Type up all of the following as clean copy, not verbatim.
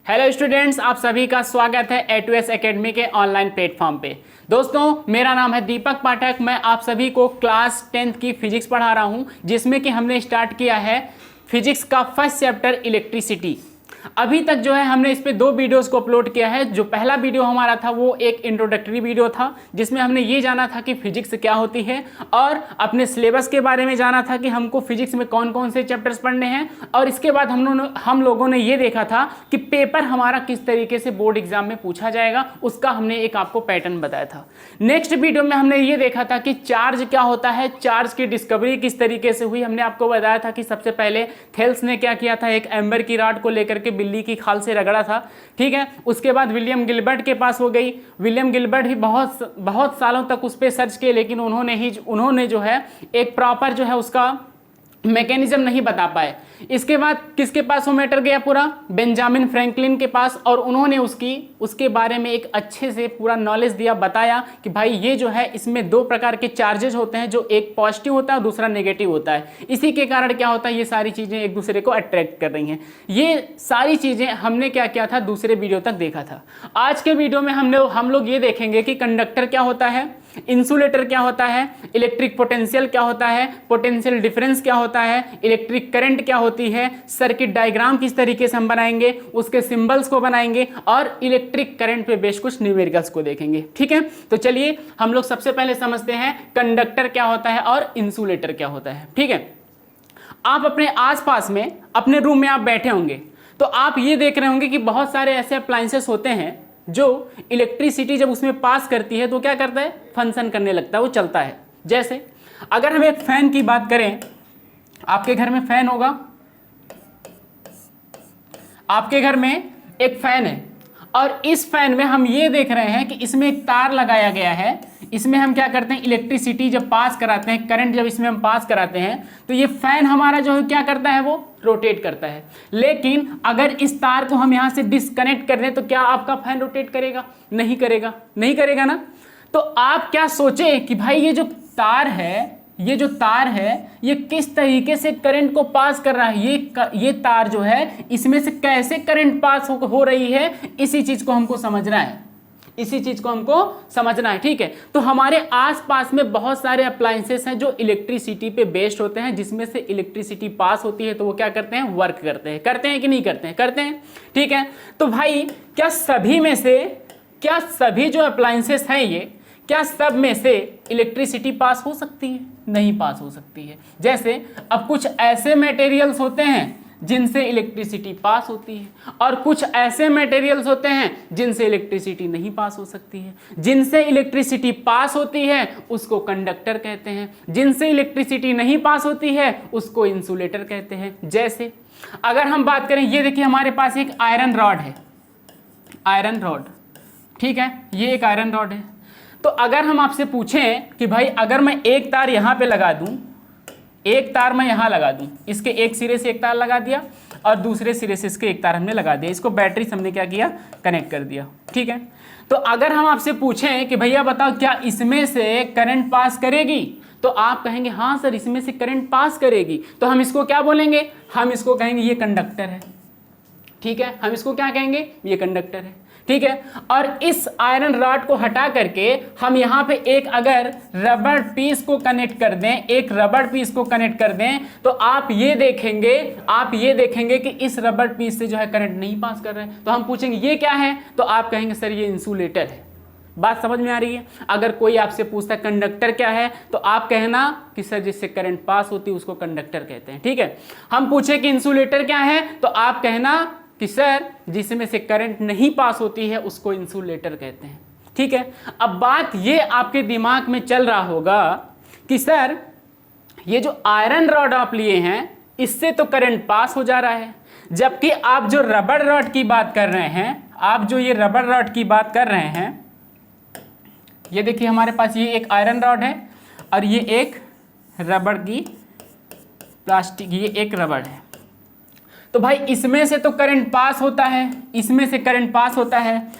Hello students, आप सभी का स्वागत है A2S एकेडमी के ऑनलाइन प्लेटफॉर्म पे। दोस्तों, मेरा नाम है दीपक पाठक। मैं आप सभी को क्लास 10th की फिजिक्स पढ़ा रहा हूं, जिसमें कि हमने स्टार्ट किया है फिजिक्स का फर्स्ट चैप्टर इलेक्ट्रिसिटी। अभी तक जो है हमने इस पे 2 वीडियोस को अपलोड किया है। जो पहला वीडियो हमारा था वो एक इंट्रोडक्टरी वीडियो था, जिसमें हमने ये जाना था कि फिजिक्स क्या होती है और अपने सिलेबस के बारे में जाना था कि हमको फिजिक्स में कौन कौन से चैप्टर्स पढ़ने हैं। और इसके बाद हम लोगों ने ये देखा था कि पेपर हमारा किस तरीके से बोर्ड एग्जाम में पूछा जाएगा, उसका हमने एक आपको पैटर्न बताया था। नेक्स्ट वीडियो में हमने ये देखा था कि चार्ज क्या होता है, चार्ज की डिस्कवरी किस तरीके से हुई। हमने आपको बताया था कि सबसे पहले थेल्स ने क्या किया था, एक एम्बर की रॉड को लेकर के बिल्ली की खाल से रगड़ा था। ठीक है, उसके बाद विलियम गिलबर्ट के पास हो गई। विलियम गिलबर्ट ही बहुत सालों तक उस पर सर्च किए, लेकिन उन्होंने जो है एक प्रॉपर जो है उसका मैकेनिज्म नहीं बता पाए। इसके बाद किसके पास वो मैटर गया, पूरा बेंजामिन फ्रैंकलिन के पास, और उन्होंने उसके बारे में एक अच्छे से पूरा नॉलेज दिया, बताया कि भाई ये जो है इसमें 2 प्रकार के चार्जेज होते हैं, जो एक पॉजिटिव होता है और दूसरा नेगेटिव होता है। इसी के कारण क्या होता है, ये सारी चीज़ें एक दूसरे को अट्रैक्ट कर रही हैं। ये सारी चीज़ें हमने क्या किया था, दूसरे वीडियो तक देखा था। आज के वीडियो में हम लोग ये देखेंगे कि कंडक्टर क्या होता है, इंसुलेटर क्या होता है, इलेक्ट्रिक पोटेंशियल क्या होता है, पोटेंशियल डिफरेंस क्या होता है, इलेक्ट्रिक करंट क्या होती है, सर्किट डायग्राम किस तरीके से हम बनाएंगे, उसके सिंबल्स को बनाएंगे, और इलेक्ट्रिक करंट पे बेस्ड कुछ न्यूमेरिकल्स को देखेंगे। ठीक है, तो चलिए हम लोग सबसे पहले समझते हैं कंडक्टर क्या होता है और इंसुलेटर क्या होता है। ठीक है, आप अपने आसपास में अपने रूम में आप बैठे होंगे तो आप ये देख रहे होंगे कि बहुत सारे ऐसे अप्लायंसेस होते हैं जो इलेक्ट्रिसिटी जब उसमें पास करती है तो क्या करता है, फंक्शन करने लगता है, वो चलता है। जैसे अगर हम एक फैन की बात करें, आपके घर में फैन होगा, आपके घर में एक फैन है और इस फैन में हम ये देख रहे हैं कि इसमें एक तार लगाया गया है। इसमें हम क्या करते हैं, इलेक्ट्रिसिटी जब पास कराते हैं, करंट जब इसमें हम पास कराते हैं तो ये फैन हमारा जो है क्या करता है, वो रोटेट करता है। लेकिन अगर इस तार को हम यहाँ से डिस्कनेक्ट कर दें तो क्या आपका फैन रोटेट करेगा? नहीं करेगा, नहीं करेगा ना। तो आप क्या सोचें कि भाई ये जो तार है ये किस तरीके से करंट को पास कर रहा है, ये तार जो है इसमें से कैसे करंट पास हो रही है, इसी चीज को हमको समझना है। ठीक है, तो हमारे आसपास में बहुत सारे अप्लायंसेस हैं जो इलेक्ट्रिसिटी पे बेस्ड होते हैं, जिसमें से इलेक्ट्रिसिटी पास होती है तो वो क्या करते हैं, वर्क करते हैं कि नहीं करते हैं? करते हैं। ठीक है, तो भाई क्या सभी जो अप्लायंसेस हैं क्या सब में से इलेक्ट्रिसिटी पास हो सकती है? नहीं पास हो सकती है। जैसे अब कुछ ऐसे मटेरियल्स होते हैं जिनसे इलेक्ट्रिसिटी पास होती है और कुछ ऐसे मटेरियल्स होते हैं जिनसे इलेक्ट्रिसिटी नहीं पास हो सकती है। जिनसे इलेक्ट्रिसिटी पास होती है उसको कंडक्टर कहते हैं, जिनसे इलेक्ट्रिसिटी नहीं पास होती है उसको इंसुलेटर कहते हैं। जैसे अगर हम बात करें, ये देखिए हमारे पास एक आयरन रॉड है, आयरन रॉड। ठीक है, ये एक आयरन रॉड है। तो अगर हम आपसे पूछें कि भाई अगर मैं एक तार यहाँ पे लगा दूं, एक तार मैं यहाँ लगा दूं, इसके एक सिरे से एक तार लगा दिया और दूसरे सिरे से इसके एक तार हमने लगा दिया, इसको बैटरी से हमने क्या किया, कनेक्ट कर दिया। ठीक है, तो अगर हम आपसे पूछें कि भैया बताओ क्या इसमें से करंट पास करेगी, तो आप कहेंगे हाँ सर इसमें से करंट पास करेगी। तो हम इसको क्या बोलेंगे, हम इसको कहेंगे ये कंडक्टर है। ठीक है, हम इसको क्या कहेंगे, ये कंडक्टर है। ठीक है, और इस आयरन रॉड को हटा करके हम यहाँ पे एक अगर रबड़ पीस को कनेक्ट कर दें, तो आप ये देखेंगे कि इस रबड़ पीस से जो है करंट नहीं पास कर रहे हैं। तो हम पूछेंगे ये क्या है, तो आप कहेंगे सर ये इंसुलेटर है। बात समझ में आ रही है? अगर कोई आपसे पूछता है कंडक्टर क्या है, तो आप कहना कि सर जिससे करंट पास होती है उसको कंडक्टर कहते हैं। ठीक है, हम पूछे कि इंसुलेटर क्या है, तो आप कहना कि सर जिसमें से करंट नहीं पास होती है उसको इंसुलेटर कहते हैं। ठीक है, अब बात ये आपके दिमाग में चल रहा होगा कि सर ये जो आयरन रॉड आप लिए हैं इससे तो करंट पास हो जा रहा है, जबकि आप जो रबड़ रॉड की बात कर रहे हैं, ये देखिए हमारे पास ये एक आयरन रॉड है और ये एक रबड़ की प्लास्टिक, ये एक रबड़ है। तो भाई इसमें से तो करंट पास होता है,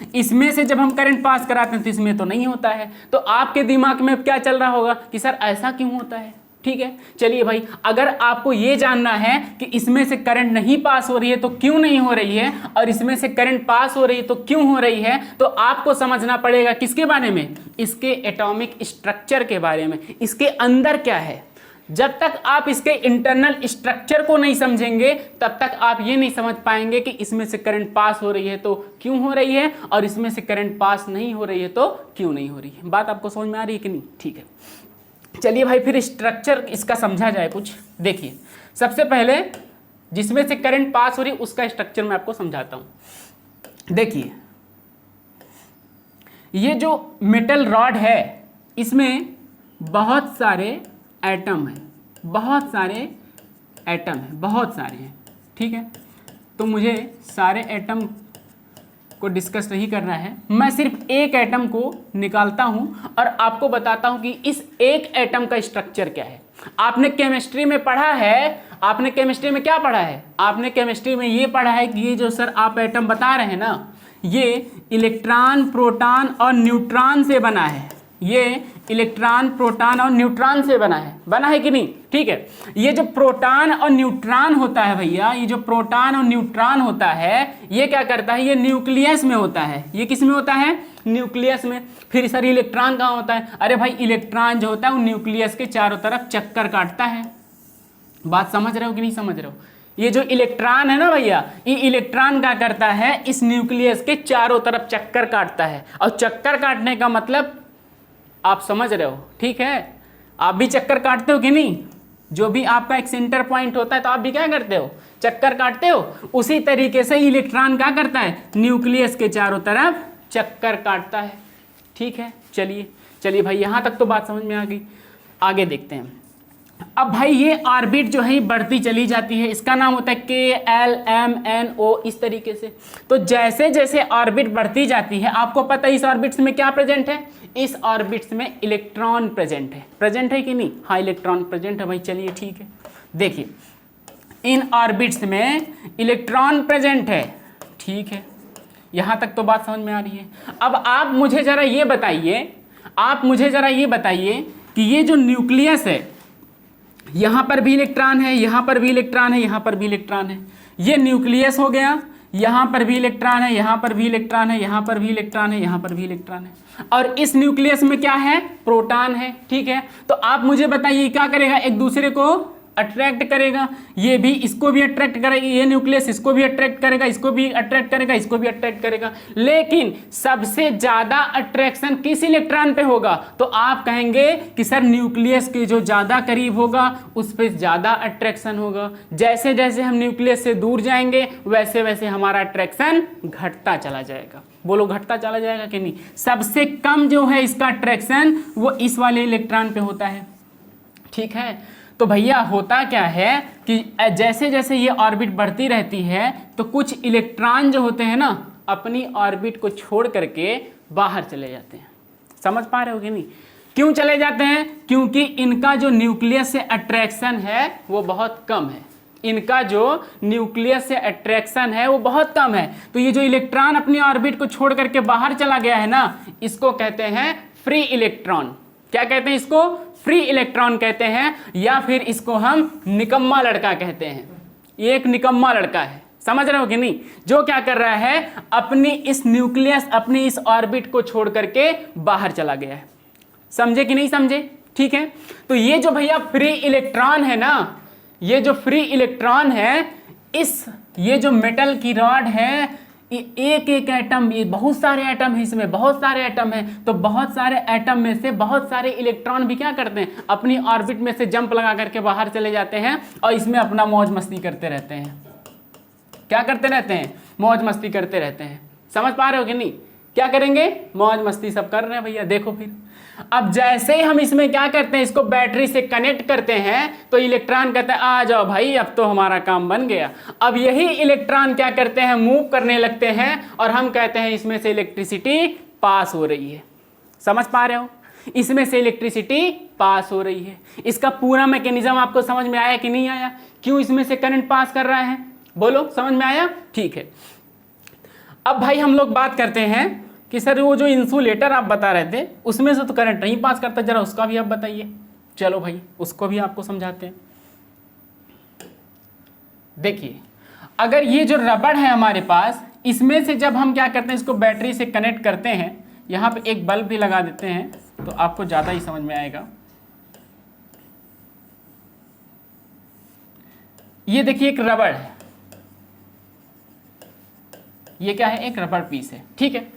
इसमें से जब हम करंट पास कराते हैं तो इसमें तो नहीं होता है। तो आपके दिमाग में क्या चल रहा होगा कि सर ऐसा क्यों होता है, ठीक है। चलिए भाई, अगर आपको ये जानना है कि इसमें से करंट नहीं पास हो रही है तो क्यों नहीं हो रही है, और इसमें से करंट पास हो रही है तो क्यों हो रही है, तो आपको समझना पड़ेगा किसके बारे में, इसके एटॉमिक स्ट्रक्चर के बारे में, इसके अंदर क्या है। जब तक आप इसके इंटरनल स्ट्रक्चर को नहीं समझेंगे तब तक आप ये नहीं समझ पाएंगे कि इसमें से करंट पास हो रही है तो क्यों हो रही है, और इसमें से करंट पास नहीं हो रही है तो क्यों नहीं हो रही है। बात आपको समझ में आ रही है कि नहीं? ठीक है, चलिए भाई फिर स्ट्रक्चर इसका समझा जाए कुछ। देखिए, सबसे पहले जिसमें से करंट पास हो रही है उसका स्ट्रक्चर मैं आपको समझाता हूं। देखिए, ये जो मेटल रॉड है इसमें बहुत सारे एटम हैं, बहुत सारे एटम हैं, बहुत सारे हैं, ठीक है। तो मुझे सारे एटम को डिस्कस नहीं करना है, मैं सिर्फ एक एटम को निकालता हूं और आपको बताता हूं कि इस एक एटम का स्ट्रक्चर क्या है। आपने केमिस्ट्री में पढ़ा है, आपने केमिस्ट्री में क्या पढ़ा है, आपने केमिस्ट्री में ये पढ़ा है कि ये जो सर आप एटम बता रहे हैं ना, ये इलेक्ट्रॉन, प्रोटॉन और न्यूट्रॉन से बना है, ये इलेक्ट्रॉन, प्रोटॉन और न्यूट्रॉन से बना है कि नहीं? ठीक है। ये जो प्रोटॉन और न्यूट्रॉन होता है भैया, ये जो प्रोटॉन और न्यूट्रॉन होता है, ये क्या करता है, ये न्यूक्लियस में होता है। ये किस में होता है? न्यूक्लियस में। फिर सर इलेक्ट्रॉन कहाँ होता है? अरे भाई, इलेक्ट्रॉन जो होता है वो न्यूक्लियस के चारों तरफ चक्कर काटता है। बात समझ रहे हो कि नहीं समझ रहे हो? ये जो इलेक्ट्रॉन है ना भैया, ये इलेक्ट्रॉन क्या करता है, इस न्यूक्लियस के चारों तरफ चक्कर काटता है। और चक्कर काटने का मतलब आप समझ रहे हो, ठीक है। आप भी चक्कर काटते हो कि नहीं? जो भी आपका एक सेंटर पॉइंट होता है तो आप भी क्या करते हो, चक्कर काटते हो। उसी तरीके से इलेक्ट्रॉन क्या करता है, न्यूक्लियस के चारों तरफ चक्कर काटता है। ठीक है, चलिए भाई, यहां तक तो बात समझ में आ गई। आगे देखते हैं। अब भाई ये ऑर्बिट जो है बढ़ती चली जाती है, इसका नाम होता है KLMNO, इस तरीके से। तो जैसे जैसे ऑर्बिट बढ़ती जाती है, आपको पता है इस ऑर्बिट्स में क्या प्रेजेंट है, इस ऑर्बिट्स में इलेक्ट्रॉन प्रेजेंट है कि नहीं? हाँ, इलेक्ट्रॉन प्रेजेंट है भाई। चलिए ठीक है, देखिए इन ऑर्बिट्स में इलेक्ट्रॉन प्रेजेंट है, ठीक है। यहां तक तो बात समझ में आ रही है। अब आप मुझे जरा ये बताइए कि ये जो न्यूक्लियस है, यहां पर भी इलेक्ट्रॉन है, यहां पर भी इलेक्ट्रॉन है, यहां पर भी इलेक्ट्रॉन है। ये न्यूक्लियस हो गया, यहां पर भी इलेक्ट्रॉन है, यहां पर भी इलेक्ट्रॉन है, यहां पर भी इलेक्ट्रॉन है, यहां पर भी इलेक्ट्रॉन है। और इस न्यूक्लियस में क्या है, प्रोटॉन है, ठीक है। तो आप मुझे बताइए क्या करेगा, एक दूसरे को अट्रैक्ट करेगा। ये भी इसको भी अट्रैक्ट करेगा, ये न्यूक्लियस इसको भी अट्रैक्ट करेगा, इसको भी अट्रैक्ट करेगा, इसको भी अट्रैक्ट करेगा। लेकिन सबसे ज्यादा अट्रैक्शन किस इलेक्ट्रॉन पे होगा? तो आप कहेंगे कि सर न्यूक्लियस के जो ज्यादा करीब होगा उस पर ज्यादा अट्रैक्शन होगा। जैसे जैसे हम न्यूक्लियस से दूर जाएंगे वैसे वैसे हमारा अट्रैक्शन घटता चला जाएगा। बोलो, घटता चला जाएगा कि नहीं? सबसे कम जो है इसका अट्रैक्शन वो इस वाले इलेक्ट्रॉन पे होता है, ठीक है। तो भैया होता क्या है कि जैसे जैसे ये ऑर्बिट बढ़ती रहती है तो कुछ इलेक्ट्रॉन जो होते हैं ना, अपनी ऑर्बिट को छोड़ करके बाहर चले जाते हैं। समझ पा रहे हो कि नहीं? क्यों चले जाते हैं? क्योंकि इनका जो न्यूक्लियस से अट्रैक्शन है वो बहुत कम है। इनका जो न्यूक्लियस से अट्रैक्शन है वो बहुत कम है। तो ये जो इलेक्ट्रॉन अपनी ऑर्बिट को छोड़ करके बाहर चला गया है ना, इसको कहते हैं फ्री इलेक्ट्रॉन। क्या कहते हैं इसको? फ्री इलेक्ट्रॉन कहते हैं, या फिर इसको हम निकम्मा लड़का कहते हैं। ये एक निकम्मा लड़का है, समझ रहे हो कि नहीं? जो क्या कर रहा है, अपनी इस न्यूक्लियस, अपनी इस ऑर्बिट को छोड़ करके बाहर चला गया है। समझे कि नहीं समझे? ठीक है। तो ये जो भैया फ्री इलेक्ट्रॉन है ना, ये जो फ्री इलेक्ट्रॉन है, ये जो मेटल की रॉड है, एक एक एटम, ये बहुत सारे एटम है, इसमें बहुत सारे एटम है। तो बहुत सारे एटम में से बहुत सारे इलेक्ट्रॉन भी क्या करते हैं, अपनी ऑर्बिट में से जंप लगा करके बाहर चले जाते हैं और इसमें अपना मौज मस्ती करते रहते हैं। क्या करते रहते हैं? मौज मस्ती करते रहते हैं। समझ पा रहे हो कि नहीं? क्या करेंगे? मौज मस्ती सब कर रहे हैं भैया। देखो फिर अब जैसे ही हम इसमें क्या करते हैं, इसको बैटरी से कनेक्ट करते हैं तो इलेक्ट्रॉन कहते हैं आ जाओ भाई, अब तो हमारा काम बन गया। अब यही इलेक्ट्रॉन क्या करते हैं, मूव करने लगते हैं और हम कहते हैं इसमें से इलेक्ट्रिसिटी पास हो रही है। समझ पा रहे हो? इसमें से इलेक्ट्रिसिटी पास हो रही है। इसका पूरा मैकेनिज्म आपको समझ में आया कि नहीं आया? क्यों इसमें से करंट पास कर रहा है? बोलो, समझ में आया? ठीक है। अब भाई हम लोग बात करते हैं कि सर वो जो इंसुलेटर आप बता रहे थे उसमें से तो करंट नहीं पास करता, जरा उसका भी आप बताइए। चलो भाई उसको भी आपको समझाते हैं। देखिए अगर ये जो रबड़ है हमारे पास, इसमें से जब हम क्या करते हैं, इसको बैटरी से कनेक्ट करते हैं, यहाँ पे एक बल्ब भी लगा देते हैं तो आपको ज़्यादा ही समझ में आएगा। ये देखिए एक रबड़ है, ये क्या है, एक रबड़ पीस है, ठीक है।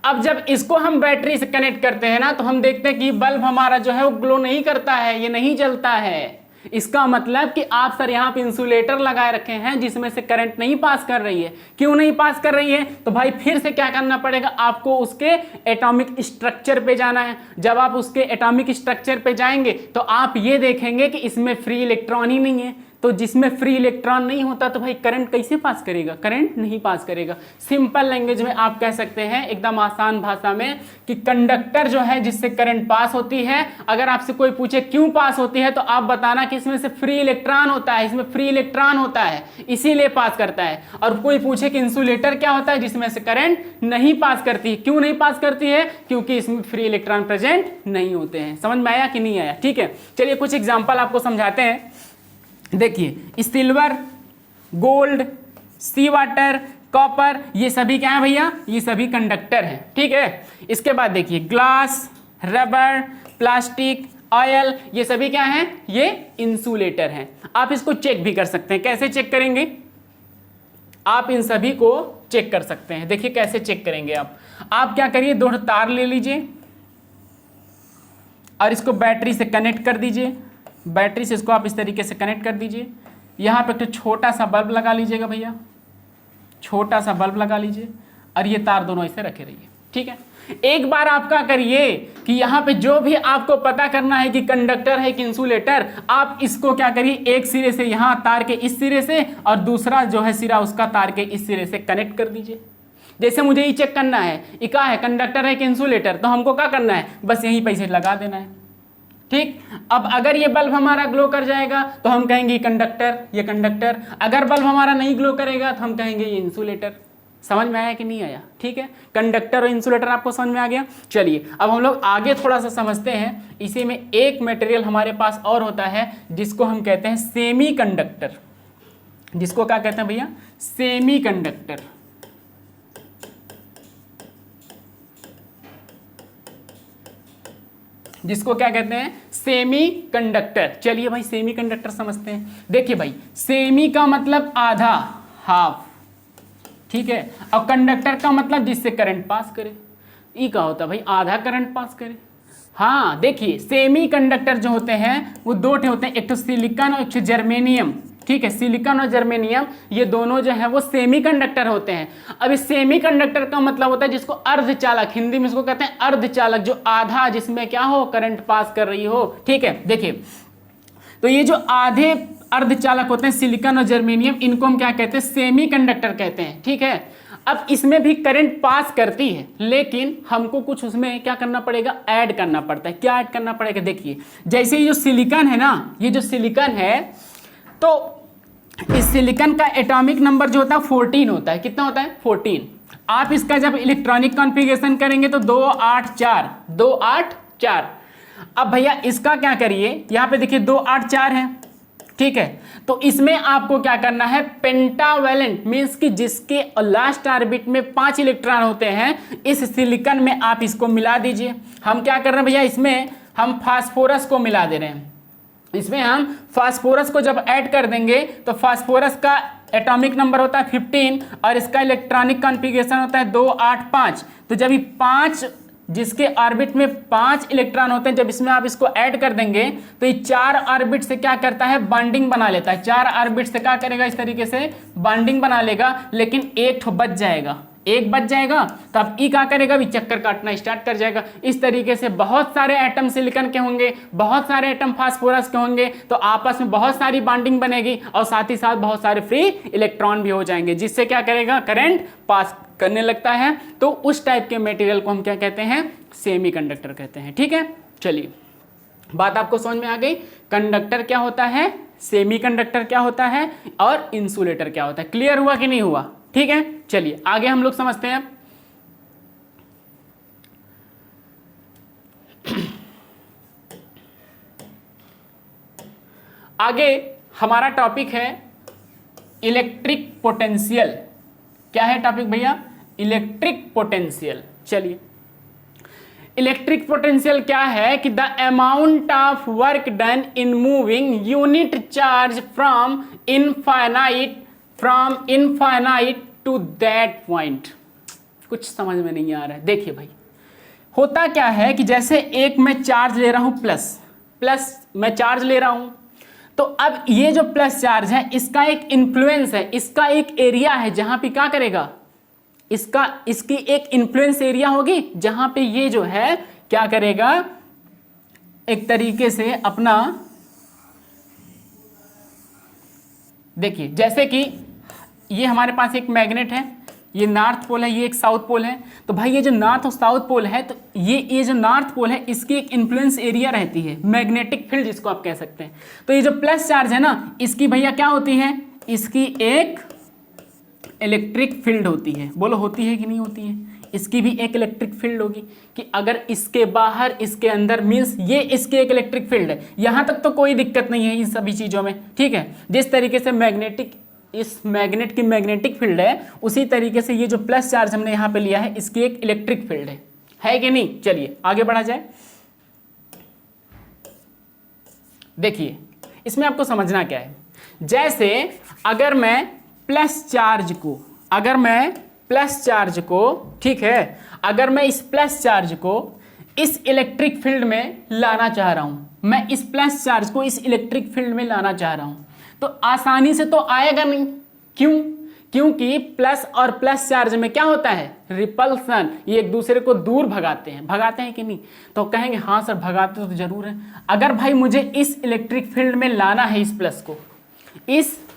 अब जब इसको हम बैटरी से कनेक्ट करते हैं ना, तो हम देखते हैं कि बल्ब हमारा जो है वो ग्लो नहीं करता है, ये नहीं जलता है। इसका मतलब कि आप सर यहाँ पे इंसुलेटर लगाए रखे हैं जिसमें से करंट नहीं पास कर रही है। क्यों नहीं पास कर रही है? तो भाई फिर से क्या करना पड़ेगा, आपको उसके एटॉमिक स्ट्रक्चर पे जाना है। जब आप उसके एटॉमिक स्ट्रक्चर पे जाएंगे तो आप ये देखेंगे कि इसमें फ्री इलेक्ट्रॉन ही नहीं है। तो जिसमें फ्री इलेक्ट्रॉन नहीं होता तो भाई करंट कैसे पास करेगा? करंट नहीं पास करेगा। सिंपल लैंग्वेज में आप कह सकते हैं, एकदम आसान भाषा में, कि कंडक्टर जो है जिससे करंट पास होती है, अगर आपसे कोई पूछे क्यों पास होती है तो आप बताना कि इसमें से फ्री इलेक्ट्रॉन होता है, इसमें फ्री इलेक्ट्रॉन होता है इसीलिए पास करता है। और कोई पूछे कि इंसुलेटर क्या होता है, जिसमें से करंट नहीं पास करती है। क्यों नहीं पास करती है? क्योंकि इसमें फ्री इलेक्ट्रॉन प्रेजेंट नहीं होते हैं। समझ में आया कि नहीं आया? ठीक है, चलिए कुछ एग्जाम्पल आपको समझाते हैं। देखिए सिल्वर, गोल्ड, सी वाटर, कॉपर, ये सभी क्या है भैया? ये सभी कंडक्टर हैं, ठीक है। इसके बाद देखिए ग्लास, रबर, प्लास्टिक, ऑयल, ये सभी क्या हैं? ये इंसुलेटर हैं। आप इसको चेक भी कर सकते हैं। कैसे चेक करेंगे? आप इन सभी को चेक कर सकते हैं। देखिए कैसे चेक करेंगे आप क्या करिए, दो तार ले लीजिए और इसको बैटरी से कनेक्ट कर दीजिए। बैटरी से इसको आप इस तरीके से कनेक्ट कर दीजिए। यहाँ पे एक छोटा सा बल्ब लगा लीजिएगा भैया, छोटा सा बल्ब लगा लीजिए और ये तार दोनों ऐसे रखे रहिए, ठीक है। एक बार आप क्या करिए कि यहाँ पे जो भी आपको पता करना है कि कंडक्टर है कि इंसुलेटर, आप इसको क्या करिए, एक सिरे से यहाँ तार के इस सिरे से और दूसरा जो है सिरा उसका तार के इस सिरे से कनेक्ट कर दीजिए। जैसे मुझे ये चेक करना है ये क्या है, कंडक्टर है कि इंसुलेटर, तो हमको क्या करना है, बस यहीं पे इसे लगा देना है, ठीक। अब अगर ये बल्ब हमारा ग्लो कर जाएगा तो हम कहेंगे कंडक्टर, ये कंडक्टर। अगर बल्ब हमारा नहीं ग्लो करेगा तो हम कहेंगे ये इंसुलेटर। समझ में आया कि नहीं आया? ठीक है, कंडक्टर और इंसुलेटर आपको समझ में आ गया। चलिए अब हम लोग आगे थोड़ा सा समझते हैं। इसी में एक मटेरियल हमारे पास और होता है जिसको हम कहते हैं सेमी कंडक्टर। जिसको क्या कहते हैं भैया? Semi conductor. जिसको क्या कहते हैं? Semi conductor. चलिए भाई सेमी कंडक्टर समझते हैं। देखिए भाई, सेमी का मतलब आधा, हाफ, ठीक है। और कंडक्टर का मतलब जिससे करंट पास करे। ये क्या होता है भाई? आधा करंट पास करे। हाँ देखिए, सेमी कंडक्टर जो होते हैं वो दो ठे होते हैं, एक तो सिलिकॉन और एक तो जर्मेनियम, ठीक है। सिलिकॉन और जर्मेनियम ये दोनों जो है वो सेमी कंडक्टर होते हैं। अब इस सेमी कंडक्टर का मतलब होता है जिसको अर्धचालक, हिंदी में इसको कहते हैं अर्धचालक, जो आधा जिसमें क्या हो, करंट पास कर रही हो, ठीक है। देखिए तो ये जो आधे अर्धचालक होते हैं सिलिकॉन और जर्मेनियम, इनको हम क्या कहते हैं? सेमी कंडक्टर कहते हैं, ठीक है। अब इसमें भी करंट पास करती है, लेकिन हमको कुछ उसमें क्या करना पड़ेगा? ऐड करना पड़ता है। क्या ऐड करना पड़ेगा? देखिए जैसे ये जो सिलिकॉन है ना, ये जो सिलिकॉन है, तो इस सिलिकॉन का एटॉमिक नंबर जो होता है 14 होता है। कितना होता है? 14। आप इसका जब इलेक्ट्रॉनिक कॉन्फ़िगरेशन करेंगे तो 284। अब भैया इसका क्या करिए, यहाँ पे देखिए 284 है, ठीक है। तो इसमें आपको क्या करना है? पेंटावैलेंट मीन्स कि जिसके लास्ट ऑर्बिट में 5 इलेक्ट्रॉन होते हैं, इस सिलिकॉन में आप इसको मिला दीजिए। हम क्या कर रहे हैं भैया? इसमें हम फास्फोरस को मिला दे रहे हैं। इसमें हम फास्फोरस को जब ऐड कर देंगे तो फास्फोरस का एटॉमिक नंबर होता है 15 और इसका इलेक्ट्रॉनिक कॉन्फ़िगरेशन होता है 285। तो जब ये 5, जिसके ऑर्बिट में 5 इलेक्ट्रॉन होते हैं, जब इसमें आप इसको ऐड कर देंगे तो ये 4 ऑर्बिट से क्या करता है? बॉन्डिंग बना लेता है। 4 ऑर्बिट से क्या करेगा? इस तरीके से बॉन्डिंग बना लेगा, लेकिन एक तो बच जाएगा, एक बच जाएगा। तो अब ई क्या करेगा? भी चक्कर काटना स्टार्ट कर जाएगा। इस तरीके से बहुत सारे एटम सिलिकॉन के होंगे, बहुत सारे एटम फास्फोरस के होंगे, तो आपस में बहुत सारी बॉन्डिंग बनेगी और साथ ही साथ बहुत सारे फ्री इलेक्ट्रॉन भी हो जाएंगे, जिससे क्या करेगा? करंट पास करने लगता है। तो उस टाइप के मटेरियल को हम क्या कहते हैं? सेमी कंडक्टर कहते हैं, ठीक है। चलिए बात आपको समझ में आ गई। कंडक्टर क्या होता है, सेमी कंडक्टर क्या होता है और इंसुलेटर क्या होता है। क्लियर हुआ कि नहीं हुआ? ठीक है, चलिए आगे हम लोग समझते हैं। आगे हमारा टॉपिक है इलेक्ट्रिक पोटेंशियल। क्या है टॉपिक भैया? Electric potential. चलिए, इलेक्ट्रिक पोटेंशियल क्या है कि the amount of work done in moving unit charge from infinite to that point. कुछ समझ में नहीं आ रहा है। देखिए भाई, होता क्या है कि जैसे एक मैं चार्ज ले रहा हूं, प्लस मैं चार्ज ले रहा हूं, तो अब ये जो प्लस चार्ज है इसका एक इन्फ्लुएंस है, इसका एक एरिया है जहां पे क्या करेगा, इसकी एक इन्फ्लुएंस एरिया होगी जहां पे ये जो है क्या करेगा, एक तरीके से अपना, देखिए जैसे कि ये हमारे पास एक मैग्नेट है, ये नॉर्थ पोल है, ये एक साउथ पोल है। तो भाई ये जो नॉर्थ और साउथ पोल है, तो ये जो नॉर्थ पोल है इसकी एक इन्फ्लुएंस एरिया रहती है, मैग्नेटिक फील्ड जिसको आप कह सकते हैं। तो ये जो प्लस चार्ज है ना, इसकी भैया क्या होती है, इसकी एक इलेक्ट्रिक फील्ड होती है। बोलो होती है कि नहीं होती है? इसकी भी एक इलेक्ट्रिक फील्ड होगी कि अगर इसके बाहर इसके अंदर, मीन्स ये इसकी एक इलेक्ट्रिक फील्ड है। यहां तक तो कोई दिक्कत नहीं है इन सभी चीजों में, ठीक है। जिस तरीके से इस मैग्नेट की मैग्नेटिक फील्ड है, उसी तरीके से ये जो प्लस चार्ज हमने यहां पे लिया है इसकी एक इलेक्ट्रिक फील्ड है कि नहीं? चलिए आगे बढ़ा जाए। देखिए इसमें आपको समझना क्या है, जैसे अगर मैं प्लस चार्ज को ठीक है, अगर मैं इस प्लस चार्ज को इस इलेक्ट्रिक फील्ड में लाना चाह रहा हूं, मैं इस प्लस चार्ज को इस इलेक्ट्रिक फील्ड में लाना चाह रहा हूं, तो आसानी से तो आएगा नहीं। क्यों? क्योंकि प्लस और प्लस चार्ज में क्या होता है, रिपल्सन। ये एक दूसरे को दूर भगाते हैं कि नहीं? तो कहेंगे हाँ सर भगाते तो जरूर है। अगर भाई मुझे इस इलेक्ट्रिक फील्ड में लाना है, इस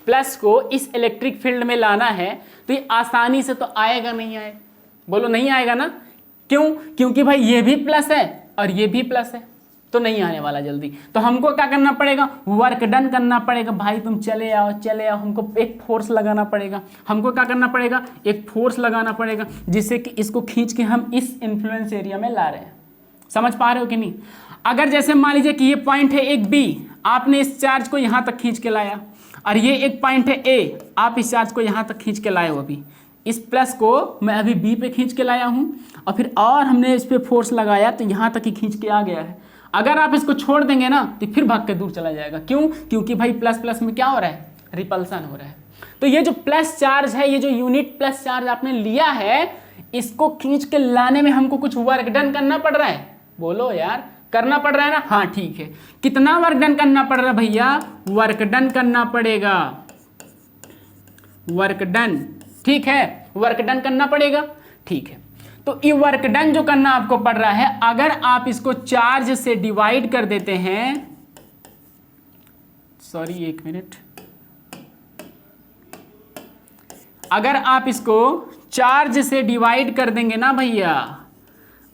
प्लस को इस इलेक्ट्रिक फील्ड में लाना है, तो ये आसानी से तो आएगा नहीं आएगा। बोलो नहीं आएगा ना? क्यों? क्योंकि भाई ये भी प्लस है और ये भी प्लस है, तो नहीं आने वाला जल्दी। तो हमको क्या करना पड़ेगा, वर्क डन करना पड़ेगा। भाई तुम चले आओ, हमको एक फोर्स लगाना पड़ेगा। हमको क्या करना पड़ेगा, एक फोर्स लगाना पड़ेगा, जिससे कि इसको खींच के हम इस इन्फ्लुएंस एरिया में ला रहे हैं। समझ पा रहे हो कि नहीं? अगर जैसे मान लीजिए कि ये पॉइंट है एक बी, आपने इस चार्ज को यहां तक खींच के लाया, और ये एक पॉइंट है ए, आप इस चार्ज को यहां तक खींच के लाए हो। अभी इस प्लस को मैं अभी बी पे खींच के लाया हूं, और फिर और हमने इस पे फोर्स लगाया तो यहां तक ही खींच के आ गया है। अगर आप इसको छोड़ देंगे ना तो फिर भाग के दूर चला जाएगा। क्यों? क्योंकि भाई प्लस प्लस में क्या हो रहा है, रिपल्सन हो रहा है। तो ये जो प्लस चार्ज है, ये जो यूनिट प्लस चार्ज आपने लिया है, इसको खींच के लाने में हमको कुछ वर्क डन करना पड़ रहा है। बोलो यार, करना पड़ रहा है ना? हाँ ठीक है। कितना वर्क डन करना पड़ रहा है भैया? वर्क डन करना पड़ेगा, वर्क डन, ठीक है, वर्क डन करना पड़ेगा, ठीक है। तो ये वर्क डन जो करना आपको पड़ रहा है, अगर आप इसको चार्ज से डिवाइड कर देते हैं, सॉरी एक मिनट, अगर आप इसको चार्ज से डिवाइड कर देंगे ना भैया,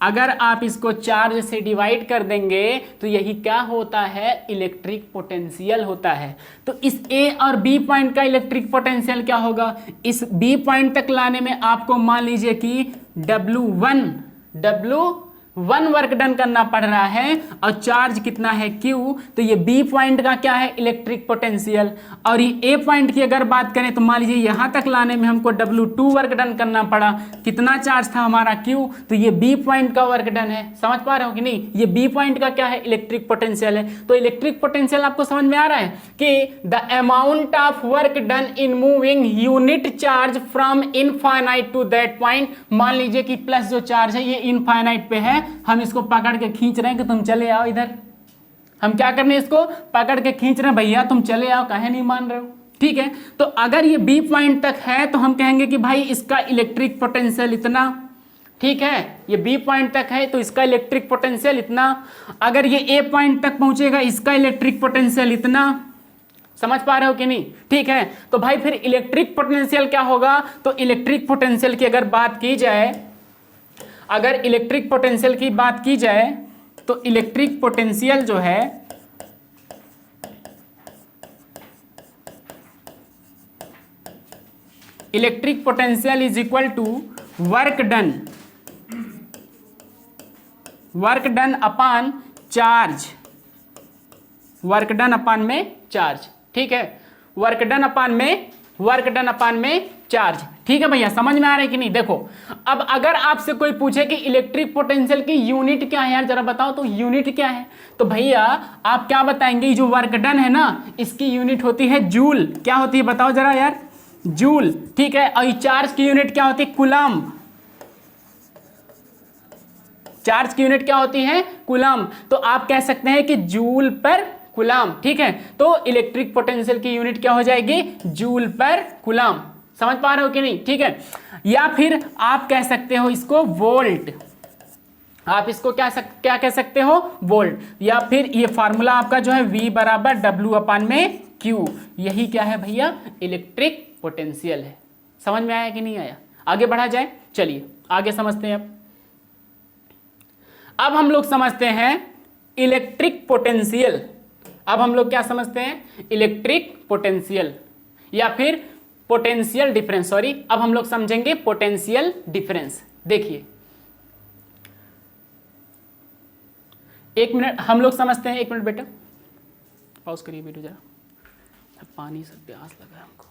अगर आप इसको चार्ज से डिवाइड कर देंगे तो यही क्या होता है, इलेक्ट्रिक पोटेंशियल होता है। तो इस ए और बी पॉइंट का इलेक्ट्रिक पोटेंशियल क्या होगा, इस बी पॉइंट तक लाने में आपको मान लीजिए कि W1 वर्क डन करना पड़ रहा है, और चार्ज कितना है Q। तो ये बी पॉइंट का क्या है, इलेक्ट्रिक पोटेंशियल। और ये ए पॉइंट की अगर बात करें तो मान लीजिए यहां तक लाने में हमको W2 वर्क डन करना पड़ा। कितना चार्ज था हमारा Q, तो ये बी पॉइंट का वर्क डन है। समझ पा रहे हो कि नहीं? ये बी पॉइंट का क्या है, इलेक्ट्रिक पोटेंशियल है। तो इलेक्ट्रिक पोटेंशियल आपको समझ में आ रहा है कि the amount of work done in moving unit charge from infinite to that point. मान लीजिए कि प्लस जो चार्ज है ये इनफाइनाइट पे है, हम इसको पकड़ के खींच रहे हैं कि तुम चले आओ इधर। हम क्या करने, इसको पकड़ के खींच रहे हैं, भैया तुम चले आओ, काहे नहीं मान रहे हो? ठीक है। तो अगर ये बी पॉइंट तक है तो हम कहेंगे कि भाई इसका इलेक्ट्रिक पोटेंशियल इतना, ठीक है। ये बी पॉइंट तक है तो इसका इलेक्ट्रिक पोटेंशियल इतना। अगर ये ए पॉइंट तक पहुंचेगा, इसका इलेक्ट्रिक पोटेंशियल इतना। समझ पा रहे हो कि नहीं? ठीक है। तो भाई फिर इलेक्ट्रिक पोटेंशियल क्या होगा, तो इलेक्ट्रिक पोटेंशियल की अगर बात की जाए, अगर इलेक्ट्रिक पोटेंशियल की बात की जाए तो इलेक्ट्रिक पोटेंशियल जो है, electric potential is equal to work done upon charge, work done upon में चार्ज, ठीक है, वर्क डन अपान में चार्ज। ठीक है भैया, समझ में आ रहा है कि नहीं? देखो अब अगर आपसे कोई पूछे कि इलेक्ट्रिक पोटेंशियल की यूनिट क्या है यार, जरा बताओ तो यूनिट क्या है, तो भैया आप क्या बताएंगे? जो वर्क डन है ना, इसकी यूनिट होती है जूल। क्या होती है बताओ जरा यार? जूल, ठीक है। और चार्ज की यूनिट क्या होती है? कूलम्ब। चार्ज की यूनिट क्या होती है? कूलम्ब। तो आप कह सकते हैं कि जूल पर कूलम्ब, ठीक है। तो इलेक्ट्रिक पोटेंशियल की यूनिट क्या हो जाएगी? जूल पर कूलम्ब। समझ पा रहे हो कि नहीं? ठीक है। या फिर आप कह सकते हो इसको वोल्ट। आप इसको क्या कह सकते हो? वोल्ट। या फिर ये फार्मूला आपका जो है V बराबर W अपान में Q, यही क्या है भैया? इलेक्ट्रिक पोटेंशियल है। समझ में आया कि नहीं आया? आगे बढ़ा जाए, चलिए आगे समझते हैं। अब हम लोग समझते हैं इलेक्ट्रिक पोटेंशियल। अब हम लोग क्या समझते हैं? इलेक्ट्रिक पोटेंशियल या फिर पोटेंशियल डिफरेंस। सॉरी, अब हम लोग समझेंगे पोटेंशियल डिफरेंस। देखिए एक मिनट, हम लोग समझते हैं। एक मिनट बेटा, पॉज करिए वीडियो जरा, पानी से प्यास लगा है हमको।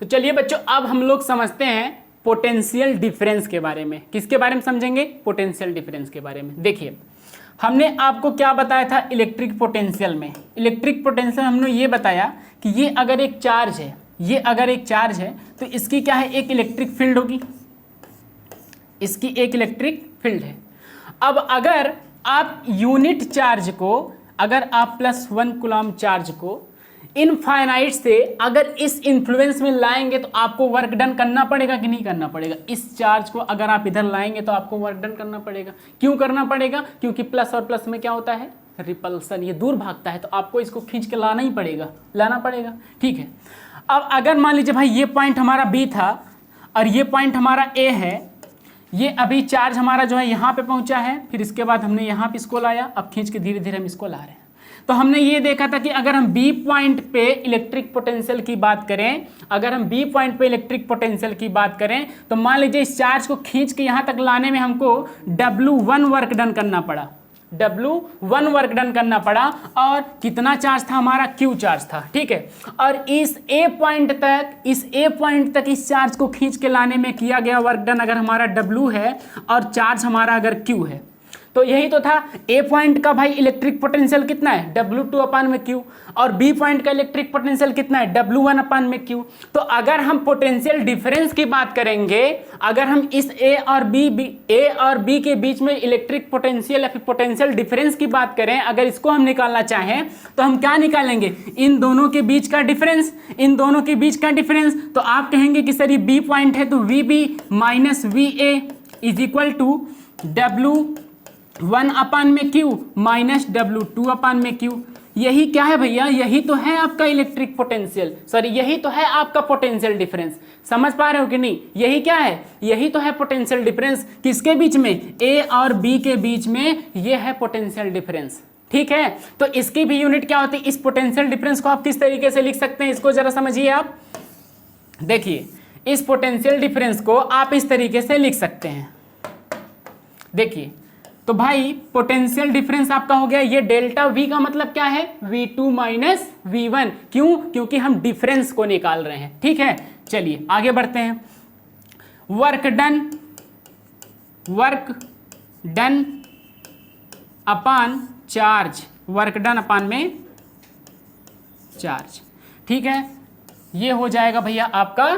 तो चलिए बच्चों, अब हम लोग समझते हैं पोटेंशियल डिफरेंस के बारे में। किसके बारे में समझेंगे? पोटेंशियल डिफरेंस के बारे में। देखिए हमने आपको क्या बताया था इलेक्ट्रिक पोटेंशियल में? इलेक्ट्रिक पोटेंशियल हमने ये बताया कि ये अगर एक चार्ज है, ये अगर एक चार्ज है तो इसकी क्या है? एक इलेक्ट्रिक फील्ड होगी, इसकी एक इलेक्ट्रिक फील्ड है। अब अगर आप यूनिट चार्ज को, अगर आप +1 कूलम्ब चार्ज को इनफाइनाइट से अगर इस इन्फ्लुएंस में लाएंगे तो आपको वर्क डन करना पड़ेगा कि नहीं करना पड़ेगा? इस चार्ज को अगर आप इधर लाएंगे तो आपको वर्क डन करना पड़ेगा। क्यों करना पड़ेगा? क्योंकि प्लस और प्लस में क्या होता है? रिपल्सन, ये दूर भागता है, तो आपको इसको खींच के लाना ही पड़ेगा, लाना पड़ेगा, ठीक है। अब अगर मान लीजिए भाई ये पॉइंट हमारा B था और ये पॉइंट हमारा A है, ये अभी चार्ज हमारा जो है यहाँ पे पहुँचा है, फिर इसके बाद हमने यहाँ पे इसको लाया, अब खींच के धीरे धीरे हम इसको ला रहे हैं। तो हमने ये देखा था कि अगर हम B पॉइंट पे इलेक्ट्रिक पोटेंशियल की बात करें, अगर हम B पॉइंट पे इलेक्ट्रिक पोटेंशियल की बात करें तो मान लीजिए इस चार्ज को खींच के यहाँ तक लाने में हमको W1 वर्क डन करना पड़ा, W1 वर्क डन करना पड़ा। और कितना चार्ज था हमारा? Q चार्ज था, ठीक है। और इस A पॉइंट तक इस चार्ज को खींच के लाने में किया गया वर्क डन अगर हमारा W है और चार्ज हमारा अगर Q है, तो यही तो था। A पॉइंट का भाई इलेक्ट्रिक पोटेंशियल कितना है? W2 अपान में Q। और B पॉइंट का इलेक्ट्रिक पोटेंशियल कितना है? W1 अपान में Q। तो अगर हम पोटेंशियल डिफरेंस की बात करेंगे, अगर हम इस A और B के बीच में इलेक्ट्रिक पोटेंशियल या फिर पोटेंशियल डिफरेंस की बात करें, अगर इसको हम निकालना चाहें तो हम क्या निकालेंगे? इन दोनों के बीच का डिफरेंस, इन दोनों के बीच का डिफरेंस। तो आप कहेंगे कि सर ये B पॉइंट है तो VB minus VA is equal to W1 upon में Q माइनस W2 अपान में Q। यही क्या है भैया? यही तो है आपका इलेक्ट्रिक पोटेंशियल, सॉरी यही तो है आपका पोटेंशियल डिफरेंस। समझ पा रहे हो कि नहीं? यही क्या है? यही तो है पोटेंशियल डिफरेंस। किसके बीच में? A और B के बीच में, ये है पोटेंशियल डिफरेंस, ठीक है। तो इसकी भी यूनिट क्या होती है? इस पोटेंशियल डिफरेंस को आप किस तरीके से लिख सकते हैं, इसको जरा समझिए आप। देखिए इस पोटेंशियल डिफरेंस को आप इस तरीके से लिख सकते हैं। देखिए तो भाई पोटेंशियल डिफरेंस आपका हो गया ये डेल्टा V का मतलब क्या है? V2 minus V1। क्यों? क्योंकि हम डिफरेंस को निकाल रहे हैं, ठीक है। चलिए आगे बढ़ते हैं। वर्क डन अपान चार्ज, वर्क डन अपान में चार्ज, ठीक है। ये हो जाएगा भैया आपका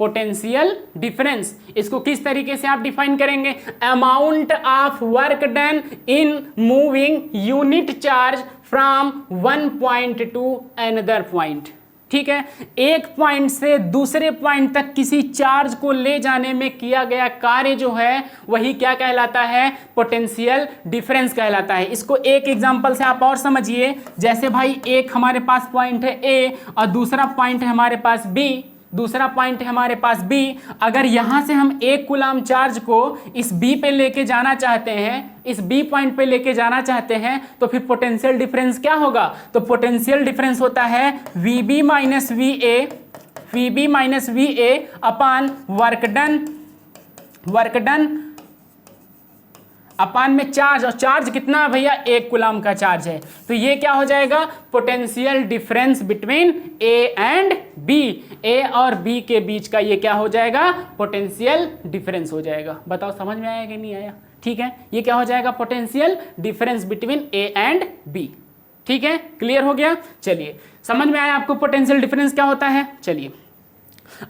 पोटेंशियल डिफरेंस। इसको किस तरीके से आप डिफाइन करेंगे? Amount of work done in moving unit charge from one point two another point, ठीक है। एक पॉइंट से दूसरे पॉइंट तक किसी चार्ज को ले जाने में किया गया कार्य जो है वही क्या कहलाता है? पोटेंशियल डिफरेंस कहलाता है। इसको एक एग्जांपल से आप और समझिए। जैसे भाई एक हमारे पास पॉइंट है A और दूसरा पॉइंट है हमारे पास B, दूसरा पॉइंट है हमारे पास B। अगर यहां से हम 1 कूलम्ब चार्ज को इस B पे लेके जाना चाहते हैं, इस B पॉइंट पे लेके जाना चाहते हैं, तो फिर पोटेंशियल डिफरेंस क्या होगा? तो पोटेंशियल डिफरेंस होता है VB माइनस VA अपान वर्क डन अपान में चार्ज, और चार्ज कितना है भैया, 1 कूलम का चार्ज है। तो ये क्या हो जाएगा, potential difference between A and B, A और बी के बीच का ये क्या हो जाएगा, पोटेंशियल डिफरेंस हो जाएगा। बताओ समझ में आया कि नहीं आया? ठीक है, ये क्या हो जाएगा, potential difference between A and B. ठीक है, क्लियर हो गया? चलिए, समझ में आया आपको पोटेंशियल डिफरेंस क्या होता है? चलिए,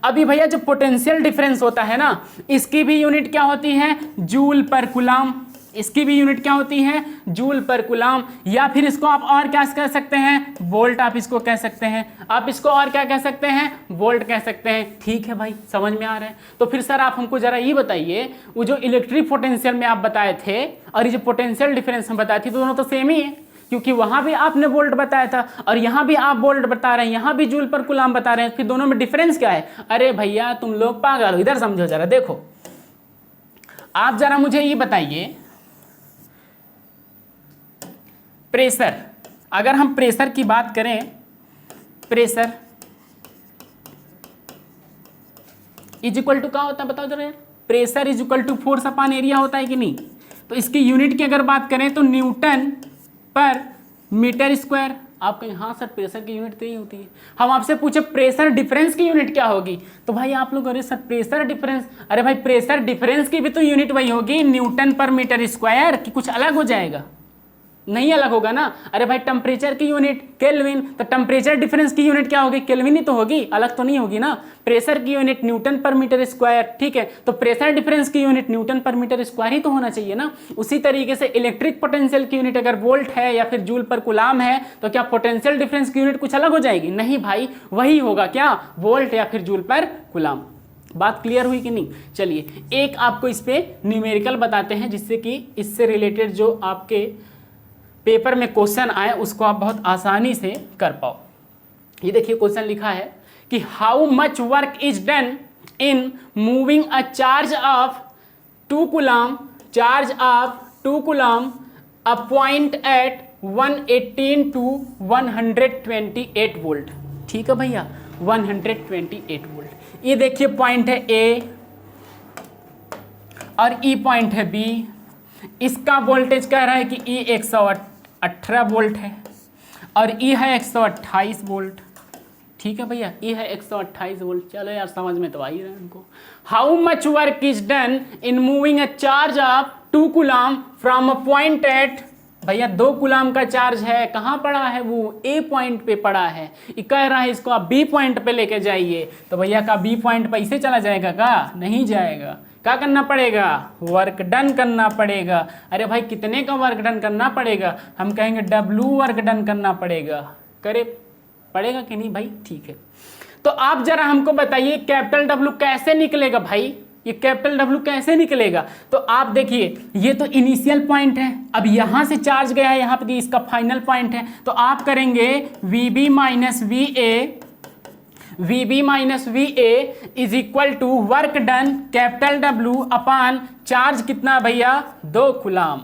अभी भैया जो पोटेंशियल डिफरेंस होता है ना, इसकी भी यूनिट क्या होती है, जूल पर कूलम। इसकी भी यूनिट क्या होती है, जूल पर कूलम, या फिर इसको आप और क्या कह सकते हैं, वोल्ट आप इसको कह सकते हैं। आप इसको और क्या कह सकते हैं, वोल्ट कह सकते हैं। ठीक है भाई, समझ में आ रहा है? तो फिर सर आप हमको जरा ये बताइए, वो जो इलेक्ट्रिक पोटेंशियल में आप बताए थे और ये जो पोटेंशियल डिफरेंस हम बताए थे, दोनों तो सेम ही है, क्योंकि वहां भी आपने वोल्ट बताया था और यहां भी आप वोल्ट बता रहे हैं, यहां भी जूल पर कूलम बता रहे हैं, फिर दोनों में डिफरेंस क्या है? अरे भैया तुम लोग पागल हो, इधर समझो जरा। देखो, आप जरा मुझे ये बताइए, प्रेशर, अगर हम प्रेशर की बात करें, प्रेशर इज इक्वल टू क्या होता है, बताओ जरा यार। Pressure is equal to force upon area होता है कि नहीं? तो इसकी यूनिट की अगर बात करें तो न्यूटन पर मीटर स्क्वायर। आप कहें हाँ सर प्रेशर की यूनिट तो ही होती है। हम आपसे पूछे प्रेशर डिफरेंस की यूनिट क्या होगी, तो भाई आप लोग अरे सर प्रेशर डिफरेंस, अरे भाई प्रेशर डिफरेंस की भी तो यूनिट वही होगी, न्यूटन पर मीटर स्क्वायर, कि कुछ अलग हो जाएगा? नहीं अलग होगा ना। अरे भाई टेम्परेचर की यूनिट केल्विन, तो टेम्परेचर डिफरेंस की यूनिट क्या होगी, केल्विन ही तो होगी, अलग तो नहीं होगी ना। प्रेशर की यूनिट न्यूटन पर मीटर स्क्वायर, ठीक है, तो प्रेशर डिफरेंस की यूनिट न्यूटन पर मीटर स्क्वायर ही तो होना चाहिए ना। उसी तरीके से इलेक्ट्रिक पोटेंशियल की यूनिट अगर वोल्ट है या फिर जूल पर कूलम है, तो क्या पोटेंशियल डिफरेंस की यूनिट कुछ अलग हो जाएगी? नहीं भाई, वही होगा, क्या, वोल्ट या फिर जूल पर कूलम। बात क्लियर हुई कि नहीं? चलिए, एक आपको इस पे न्यूमेरिकल बताते हैं, जिससे कि इससे रिलेटेड जो आपके पेपर में क्वेश्चन आए उसको आप बहुत आसानी से कर पाओ। ये देखिए क्वेश्चन लिखा है कि how much work is done in moving a charge of 2 coulomb, charge of 2 coulomb a point at 118 to 128 volt. ठीक है भैया, 128 वोल्ट। ये देखिए पॉइंट है ए और ई पॉइंट है बी। इसका वोल्टेज कह रहा है कि ई 118 वोल्ट है और ई है 128 वोल्ट। ठीक है भैया, ई है 128 वोल्ट। चलो यार समझ में तो आ ही रहा है हमको। How much work is done in moving a charge of 2 coulomb from a point at, भैया 2 कूलम का चार्ज है, कहाँ पड़ा है, वो ए पॉइंट पे पड़ा है। ये कह रहा है इसको आप बी पॉइंट पे लेके जाइए, तो भैया का बी पॉइंट पे ऐसे चला जाएगा का? नहीं जाएगा। क्या करना पड़ेगा? वर्क डन करना पड़ेगा। अरे भाई कितने का वर्क डन करना पड़ेगा? हम कहेंगे W वर्क डन करना पड़ेगा। करे पड़ेगा कि नहीं भाई? ठीक है, तो आप जरा हमको बताइए कैपिटल W कैसे निकलेगा भाई? ये कैपिटल W कैसे निकलेगा? तो आप देखिए, ये तो इनिशियल पॉइंट है, अब यहां से चार्ज गया है यहाँ पे, इसका फाइनल पॉइंट है, तो आप करेंगे VB minus V A is equal to work done capital W upon charge कितना भैया, 2 कूलम।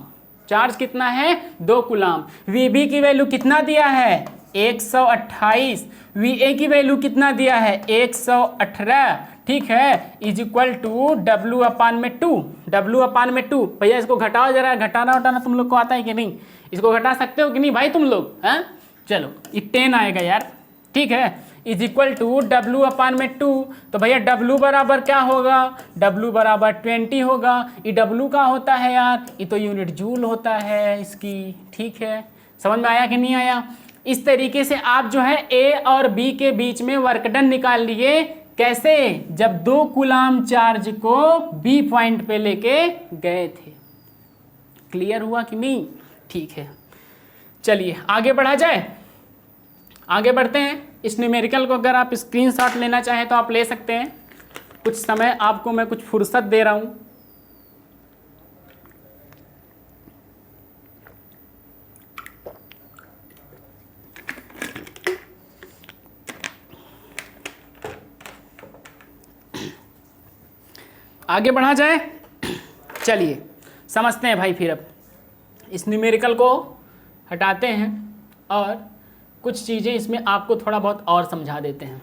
चार्ज कितना है? 2 कूलम। VB की वैल्यू कितना दिया है? 128। VA की वैल्यू कितना दिया है? 118। ठीक है, इज इक्वल टू W अपान में 2। W अपान में 2। भैया इसको घटाओ जरा, घटाना उठाना तुम लोग को आता है कि नहीं? इसको घटा सकते हो कि नहीं भाई तुम लोग? हैं, चलो ये 10 आएगा यार। ठीक है, इज इक्वल टू W अपान में 2। तो भैया W बराबर क्या होगा? W बराबर 20 होगा। ये W का होता है यार, ये तो यूनिट जूल होता है इसकी। ठीक है, समझ में आया कि नहीं आया? इस तरीके से आप जो है A और B के बीच में वर्क डन निकाल लिए। कैसे? जब 2 कूलम चार्ज को B पॉइंट पे लेके गए थे। क्लियर हुआ कि नहीं? ठीक है, चलिए आगे बढ़ा जाए। आगे बढ़ते हैं। इस न्यूमेरिकल को अगर आप स्क्रीनशॉट लेना चाहें तो आप ले सकते हैं। कुछ समय आपको मैं कुछ फुर्सत दे रहा हूं। आगे बढ़ा जाए, चलिए समझते हैं भाई। फिर अब इस न्यूमेरिकल को हटाते हैं और कुछ चीज़ें इसमें आपको थोड़ा बहुत और समझा देते हैं।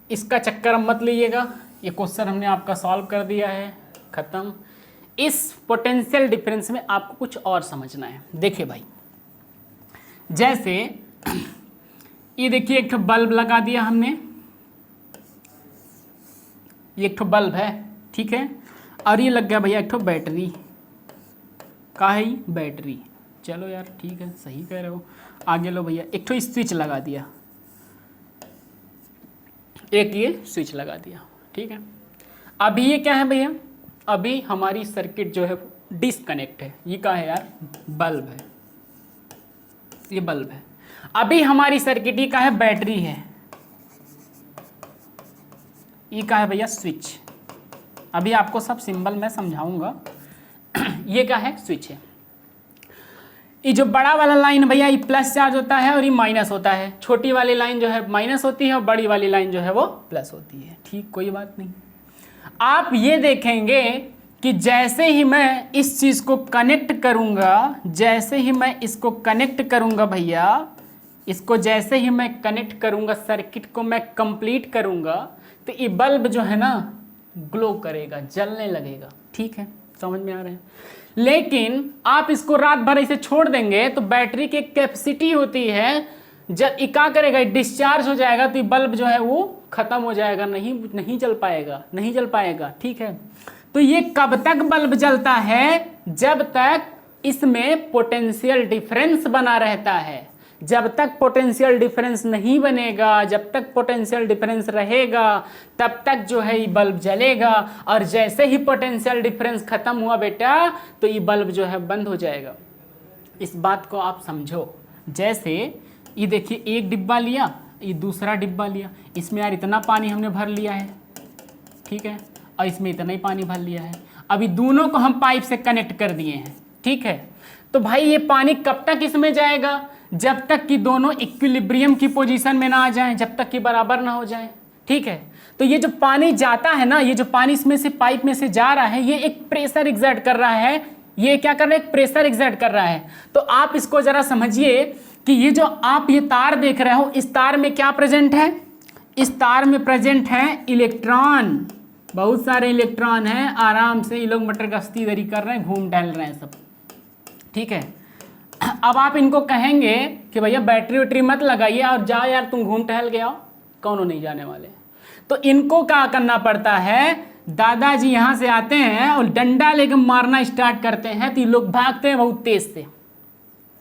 इसका चक्कर अब मत लीजिएगा, ये क्वेश्चन हमने आपका सॉल्व कर दिया है, ख़त्म। इस पोटेंशियल डिफरेंस में आपको कुछ और समझना है। देखिए भाई, जैसे ये देखिए एक ठो बल्ब लगा दिया हमने, ये एक ठो बल्ब है, ठीक है, और ये लग गया भैया एक ठो बैटरी। का है ये? बैटरी। चलो यार ठीक है, सही कह रहे हो। आगे लो भैया, एक ठो स्विच लगा दिया, एक ये स्विच लगा दिया, ठीक है। अभी ये क्या है भैया? अभी हमारी सर्किट जो है डिस्कनेक्ट है। ये क्या है यार? बल्ब है, ये बल्ब है। अभी हमारी सर्किट ये क्या है? बैटरी है। ये क्या है भैया? स्विच। अभी आपको सब सिंबल मैं समझाऊंगा। ये क्या है? स्विच है। ये जो बड़ा वाला लाइन भैया, ये प्लस चार्ज होता है और ये माइनस होता है। छोटी वाली लाइन जो है माइनस होती है और बड़ी वाली लाइन जो है वो प्लस होती है। ठीक, कोई बात नहीं। आप ये देखेंगे कि जैसे ही मैं इस चीज़ को कनेक्ट करूंगा, जैसे ही मैं इसको कनेक्ट करूंगा भैया, इसको जैसे ही मैं कनेक्ट करूंगा, सर्किट को मैं कंप्लीट करूंगा, तो ये बल्ब जो है ना ग्लो करेगा, जलने लगेगा। ठीक है, समझ में आ रहा है। लेकिन आप इसको रात भर ऐसे छोड़ देंगे तो बैटरी की कैपेसिटी होती है, जब क्या करेगा, डिस्चार्ज हो जाएगा तो ये बल्ब जो है वो खत्म हो जाएगा, नहीं जल पाएगा, नहीं जल पाएगा। ठीक है, तो ये कब तक बल्ब जलता है? जब तक इसमें पोटेंशियल डिफरेंस बना रहता है। जब तक पोटेंशियल डिफरेंस नहीं बनेगा, जब तक पोटेंशियल डिफरेंस रहेगा, तब तक जो है ये बल्ब जलेगा। और जैसे ही पोटेंशियल डिफरेंस खत्म हुआ बेटा, तो ये बल्ब जो है बंद हो जाएगा। इस बात को आप समझो। जैसे ये देखिए, एक डिब्बा लिया, ये दूसरा डिब्बा लिया, इसमें यार इतना पानी हमने भर लिया है, ठीक है, और इसमें इतना ही पानी भर लिया है। अभी दोनों को हम पाइप से कनेक्ट कर दिए हैं, ठीक है। तो भाई ये पानी कब तक इसमें जाएगा? जब तक कि दोनों इक्विलिब्रियम की पोजीशन में ना आ जाएं, जब तक कि बराबर ना हो जाएं, ठीक है। तो ये जो पानी जाता है ना, ये जो पानी इसमें से पाइप में से जा रहा है, ये एक प्रेशर एग्जर्ट कर रहा है। ये क्या कर रहा है? एक प्रेशर एग्जर्ट कर रहा है। तो आप इसको जरा समझिए कि ये जो आप ये तार देख रहे हो, इस तार में क्या प्रेजेंट है? इस तार में प्रेजेंट है इलेक्ट्रॉन। बहुत सारे इलेक्ट्रॉन हैं, आराम से ये लोग मटर गश्ती इधर ही कर रहे हैं, घूम टहल रहे हैं सब, ठीक है। अब आप इनको कहेंगे कि भैया बैटरी वैटरी मत लगाइए और जाओ यार तुम घूम टहल के आओ, कौन नहीं जाने वाले। तो इनको क्या करना पड़ता है? दादाजी यहाँ से आते हैं और डंडा लेकर मारना स्टार्ट करते हैं, तो ये लोग भागते हैं बहुत तेज से।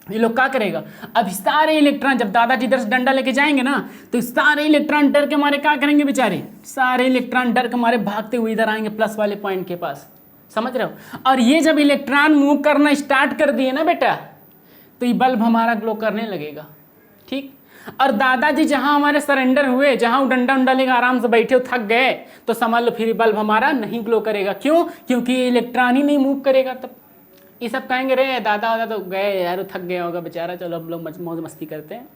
ये लोग क्या करेगा? अब सारे इलेक्ट्रॉन, जब दादाजी इधर से डंडा लेके जाएंगे ना, तो सारे इलेक्ट्रॉन डर के मारे क्या करेंगे बेचारे? सारे इलेक्ट्रॉन डर के मारे भागते हुए इधर आएंगे प्लस वाले पॉइंट के पास, समझ रहे हो। और ये जब इलेक्ट्रॉन मूव करना स्टार्ट कर दिए ना बेटा, तो ये बल्ब हमारा ग्लो करने लगेगा, ठीक। और दादाजी जहां हमारे सरेंडर हुए, जहां वो डंडा उंडा लेकर आराम से बैठे थक गए, तो समझ लो फिर बल्ब हमारा नहीं ग्लो करेगा। क्यों? क्योंकि इलेक्ट्रॉन ही नहीं मूव करेगा। तब ये सब कहेंगे रे दादा दादा तो गए यार, थक गया होगा बेचारा, चलो हम लोग मौज मस्ती करते हैं।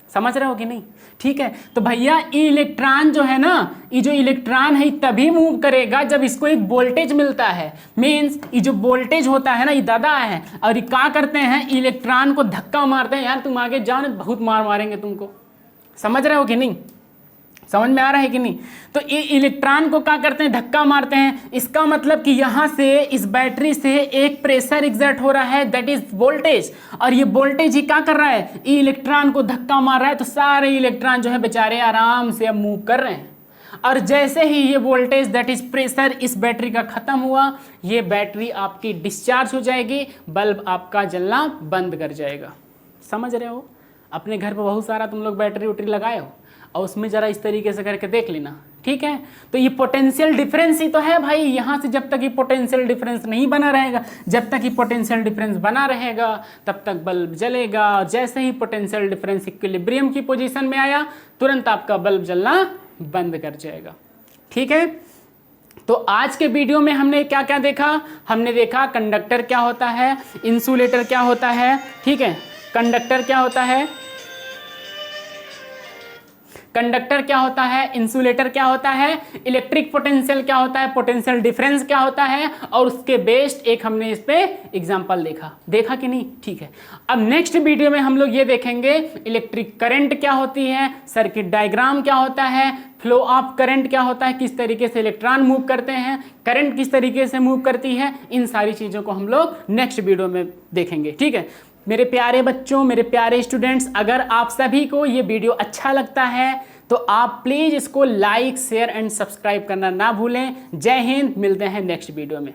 समझ रहे हो कि नहीं? ठीक है। तो भैया ये इलेक्ट्रॉन जो है ना, ये जो इलेक्ट्रॉन है तभी मूव करेगा जब इसको एक वोल्टेज मिलता है। मीन्स ये जो वोल्टेज होता है ना, ये दादा है, और ये क्या करते हैं? इलेक्ट्रॉन को धक्का मारते हैं, यार तुम आगे जाओ ना, बहुत मार मारेंगे तुमको। समझ रहे हो कि नहीं? समझ में आ रहा है कि नहीं? तो ये इलेक्ट्रॉन को क्या करते हैं? धक्का मारते हैं। इसका मतलब कि यहाँ से इस बैटरी से एक प्रेशर एग्जर्ट हो रहा है, दैट इज वोल्टेज। और ये वोल्टेज ही क्या कर रहा है? ये इलेक्ट्रॉन को धक्का मार रहा है, तो सारे इलेक्ट्रॉन जो है बेचारे आराम से अब मूव कर रहे हैं। और जैसे ही ये वोल्टेज दैट इज प्रेशर इस बैटरी का खत्म हुआ, ये बैटरी आपकी डिस्चार्ज हो जाएगी, बल्ब आपका जलना बंद कर जाएगा। समझ रहे हो? अपने घर पर बहुत सारा तुम लोग बैटरी उटरी लगाए हो, और उसमें ज़रा इस तरीके से करके देख लेना, ठीक है। तो ये पोटेंशियल डिफरेंस ही तो है भाई। यहाँ से जब तक ये पोटेंशियल डिफरेंस नहीं बना रहेगा, जब तक ये पोटेंशियल डिफरेंस बना रहेगा, तब तक बल्ब जलेगा। जैसे ही पोटेंशियल डिफरेंस इक्विलिब्रियम की पोजीशन में आया, तुरंत आपका बल्ब जलना बंद कर जाएगा, ठीक है। तो आज के वीडियो में हमने क्या क्या देखा? हमने देखा कंडक्टर क्या होता है, इंसुलेटर क्या होता है, ठीक है। कंडक्टर क्या होता है? कंडक्टर क्या होता है, इंसुलेटर क्या होता है, इलेक्ट्रिक पोटेंशियल क्या होता है, पोटेंशियल डिफरेंस क्या होता है, और उसके बेस्ड एक हमने इस पे एग्जांपल देखा कि नहीं? ठीक है। अब नेक्स्ट वीडियो में हम लोग ये देखेंगे इलेक्ट्रिक करंट क्या होती है, सर्किट डायग्राम क्या होता है, फ्लो ऑफ करंट क्या होता है, किस तरीके से इलेक्ट्रॉन मूव करते हैं, करंट किस तरीके से मूव करती है, इन सारी चीज़ों को हम लोग नेक्स्ट वीडियो में देखेंगे। ठीक है मेरे प्यारे बच्चों, मेरे प्यारे स्टूडेंट्स, अगर आप सभी को ये वीडियो अच्छा लगता है तो आप प्लीज़ इसको लाइक, शेयर एंड सब्सक्राइब करना ना भूलें। जय हिंद, मिलते हैं नेक्स्ट वीडियो में।